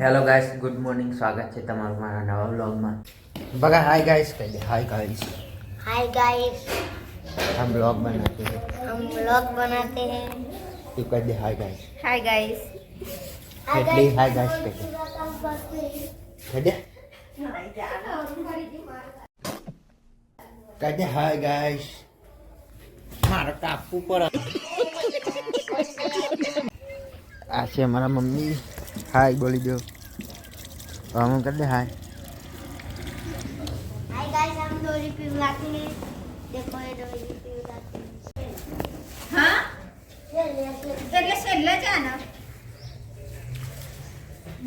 Hello guys, good morning. સ્વાગત છે તમારું મારા નવા વ્लॉग में. बगा हाय गाइस, कह दे हाय गाइस. हाय गाइस, हम व्लॉग बनाते हैं. तू कह दे हाय गाइस. Hi guys. हेडली हाय गाइस कह दे. कह दे. कह दे हाय गाइस. मारा टापू पर आ છે મારા મમ્મી. હાય બોલી દો. हम कर दे हाय. हाय गाइस, हम डोरी पिघलाते हैं. देखो ये डोरी पिघलाते हैं. हाँ ये ले એટલે છેલ્લે જાના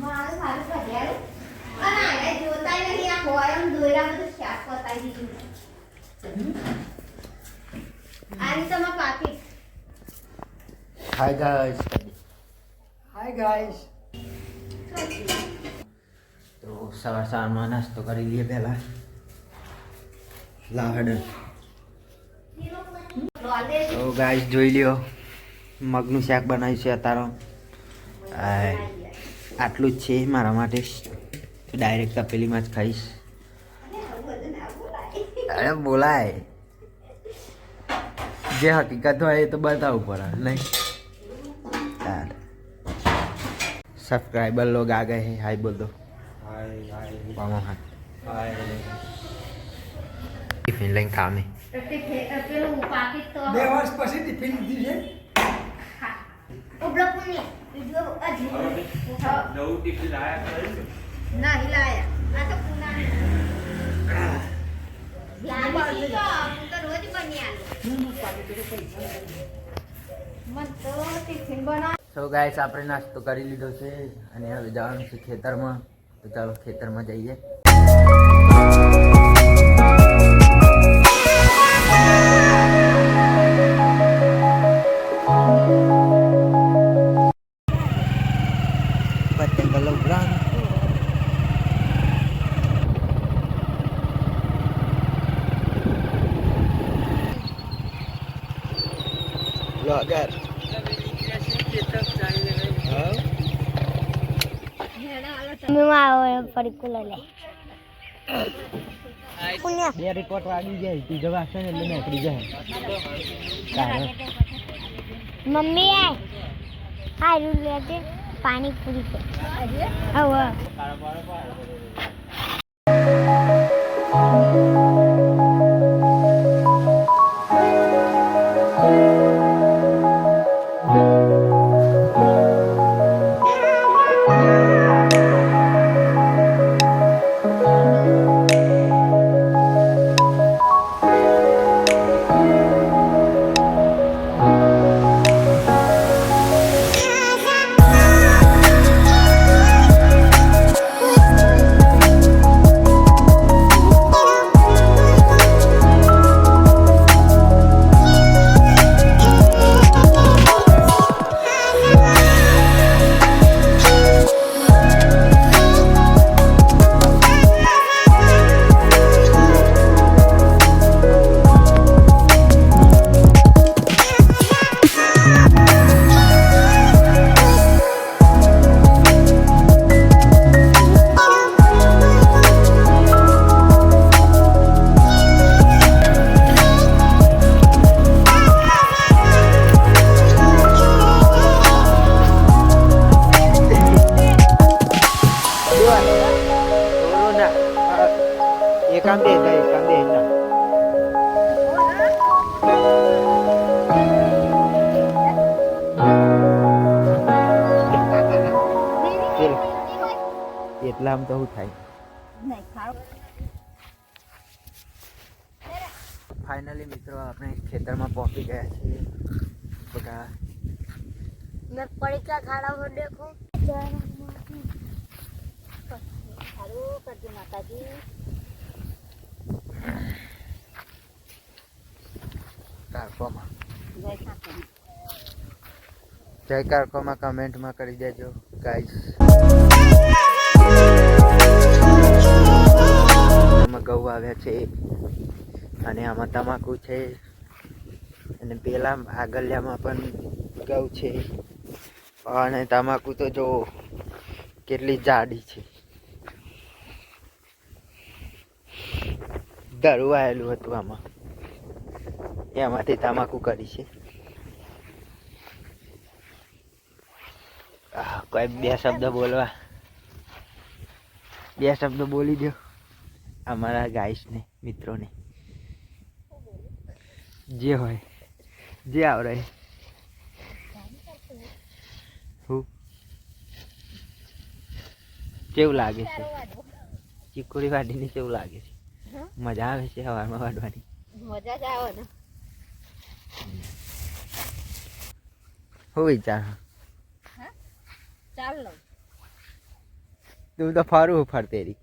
મારું સારું કર્યારું અને આને જોતાય નહીં આ હોયમ દોયરા બધું શાક પતાઈ દીધું આની તો માં પાકી हाय गाइस. Hi guys. તો સવારમાં નાસ્તો કરી લઈએ પહેલા. લાહડ. તો ગાઈસ જોઈ લ્યો, મગનું શાક બનાવ્યું છે અત્યારે. આટલું જ છે મારા માટે. ડાયરેક્ટ તપેલીમાં જ ખાઈશ. અરે બોલાય, જે હકીકત હોય એ તો બતાવવું પડે નહીં. सब्सक्राइबर लोग आ गए हैं. हाय बोल दो. हाय हाय पामा हाथ. हाय. टिफिन लेंगे खाने. પેલું પાકી તો 2 વર્ષ પછી ટિફિન દીધી છે. उपला पुण्य वीडियो अजी નવું ટિફિન લાયા કરે ના હિલાયા આ તો પુના ध्यान से તો રોજ બની આલો મન તો ટિફિન બના સો ગાઈસ આપણે નાસ્તો કરી લીધો છે અને હવે જવાનું છે ખેતરમાં. તો ચાલો ખેતરમાં જઈએ. પતંગ ઉભરાણ. બ્લોગર मैं मारो पर्टिकुलर ले पुण्य બે રિપોર્ટ આવી જાય. ત્રીજો વાગશે ને એટલે નીકળી જાય. કારણ मम्मी है हाय रूल लेते पानी पूरी से अब એકામ દે એકામ દે ના. એટલા આમ તો શું થાય. નહીં ખાવ ફાઇનલી મિત્રો આપણે ખેતરમાં પહોંચી ગયા છીએ. બધા मैं पढ़ का खड़ा हो देखो સારું કરજો માતાજી કારકોમાં જય ઠાકોર જય કારકોમાં કમેન્ટમાં કરી દેજો ગાઈસ. આમાં ઘઉં આવ્યા છે અને આમાં તમાકુ છે અને પેલા આગળિયામાં પણ ઘઉં છે અને તમાકુ તો જો કેટલી જાડી છે. દરવું આવેલું હતું આમાં, એમાંથી તમાકુ કરી છે. કોઈ બે શબ્દ બોલવા, બે શબ્દ બોલી દો અમારા ગાઈસને, મિત્રોને, જે હોય જે આવડે. હું કેવું લાગે છે ચીકુડી વાડીની? કેવું લાગે છે? મજા આવે છે સવારમાં વાડવાની? મજા જ આવે ને. હું વિચાર ચાલ લો તું તો ફરું ફરતે રહી.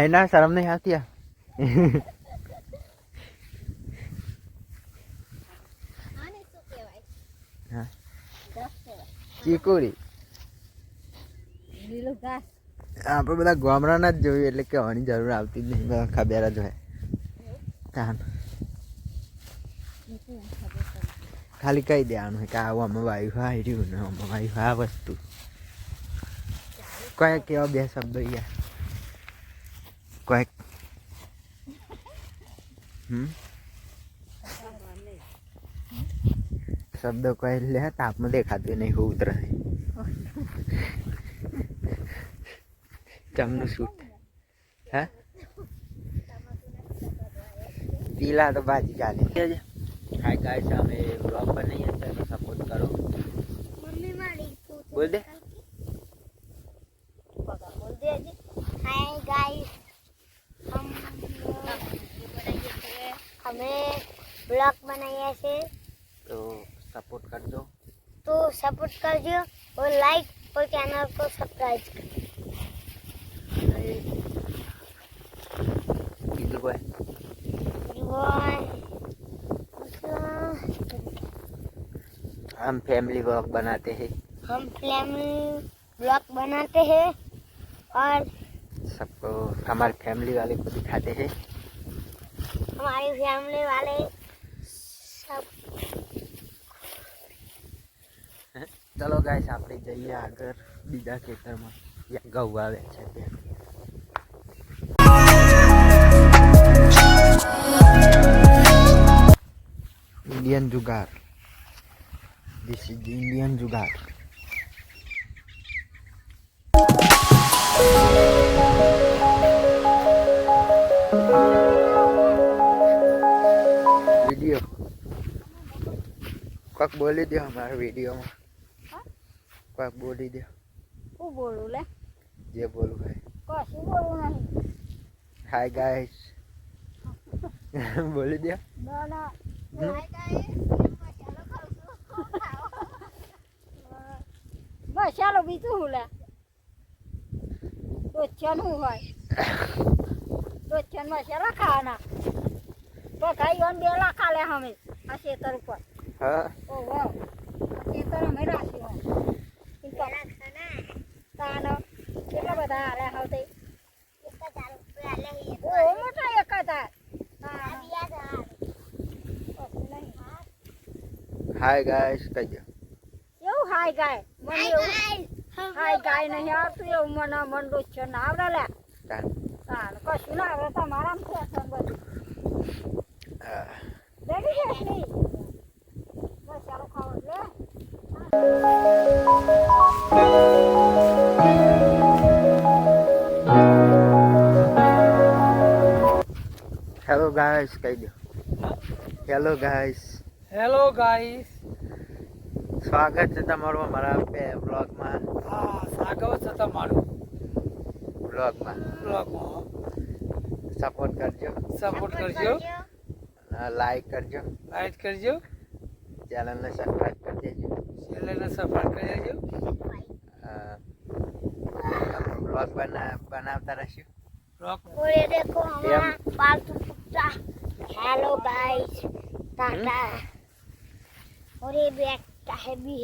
એના શરમ નહીં આવતી? હા, ચીકુડી લીલું ઘાસ. આપણે બધા ગામડાના જ જોયું એટલે કહેવાની જરૂર આવતી જ નહીં, બધા ખબર જ હોય. ખાલી કહી દેવાનું કે આવું અમે વાયુ આવી રહ્યું ને અમે વાયુ આ વસ્તુ. કોઈ કેવા બે શબ્દો યાર, કોઈ શબ્દો કોઈ લે તાપમાં દેખાતું નહીં. હું ઉતરે ચમનું શૂટ. હા, પીલા તો બાજી ચાલે. હાય ગાઈસ, અમે વ્લોગ બનાવીએ તો સપોર્ટ કરો. मम्मी मारी બોલ દે. हाय गाइस, हमें ब्लॉग बनाया है તો સપોર્ટ કરજો. तो सपोर्ट करजो और लाइक और चैनल को सब्सक्राइब બીજું કોઈ? हम फैमिली व्लॉग बनाते हैं, हम फैमिली ब्लॉग बनाते हैं और सबको हमारे फैमिली वाले को दिखाते हैं. हमारी फैमिली वाले सब. ચલો ગાઈસ, આપણે જઈએ આગળ બીજા ખેતરમાં. ઘઉં આવે છે ત્યાં. इंडियन जुगाड़, दिस इज इंडियन जुगाड़. वीडियो કોક બોલી દો અમારા વિડીયોમાં. કોક બોલી દો. હું બોલું લે? જે બોલવું હોય. કશું બોલું નહીં. હાય ગાઈસ બોલી દો. ના ના. મસાલો બીજું હું લે? ટોચન શું હોય? ટોચન મસાલા ખાવાના. તો ભાઈ ઓન 2 લાખ આલે અમે આ ખેતર ઉપર. હા, ઓ વાવ, ખેતર અમે રાખ્યું હોય. તાનો કેટલા બધા આલે હવે? ઓ મોટા એક હતા. હાય ગાઈસ કહી દો. એવું હાય ગાય મને એવું હાય ગાય નહીં આવતું. એવું મને મંડું છે ના આવડે લે. તાન કશું ના આવડે તમારા આમ છે બધું. રેડી છે નહીં? બસ ચાલો ખાવ લે. હેલો ગાઈસ કહી દો. Hello guys. Hello guys. સ્વાગત છે તમારું અમારા બ્લોગમાં. હા, સ્વાગત છે તમારું બ્લોગમાં. બ્લોગમાં. સપોર્ટ કરજો, સપોર્ટ કરજો, લાઈક કરજો, લાઈક કરજો, ચેનલને સબસ્ક્રાઈબ કરી દેજો. ચેનલને સબસ્ક્રાઇબ કરી દેજો. બ્લોગ બનાવતા રહેશું. બ્લોગ और ये देखो हमारा पालतू कुत्ता. Hello guys, Tata. और ये बैठता है भी.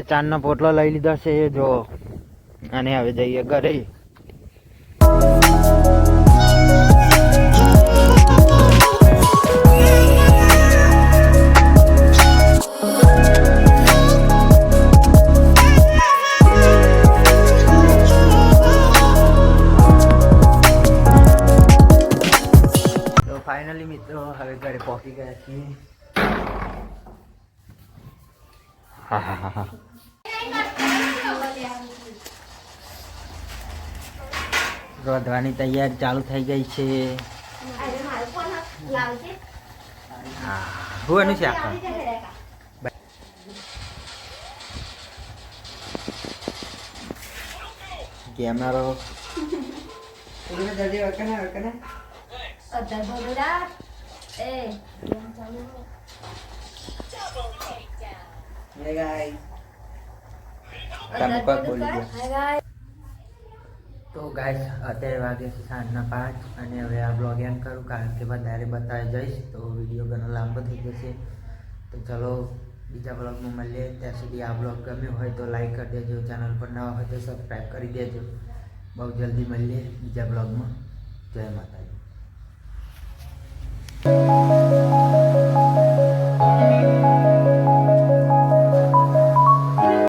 આપણે ચાંદનો પોટલો લઈ લીધો છે જો, અને હવે જઈએ ઘરે. તો ફાઇનલી મિત્રો હવે ઘરે પહોંચી ગયા છીએ. હા હા હા હા. રોધવાની તૈયારી ચાલુ થઈ ગઈ છે. હા હું એનું છે આખા કેમેરો જલ્દી વળકને વળકને. Hey guys. તમે કોઈ બોલી ગયા. તો ગાઈસ અત્યારે વાગે છે સાંજના 5 અને હવે આ બ્લોગ એન્ડ કરું કારણ કે વધારે બતાવી જઈશ તો વિડીયો ઘણો લાંબો થઈ જશે. તો ચલો બીજા બ્લોગમાં મળીએ. ત્યાં સુધી આ બ્લોગ ગમ્યો હોય તો લાઈક કરી દેજો, ચેનલ પર નવા હોય તો સબસ્ક્રાઈબ કરી દેજો. બહુ જલ્દી મળીએ બીજા બ્લોગમાં. જય માતાજી.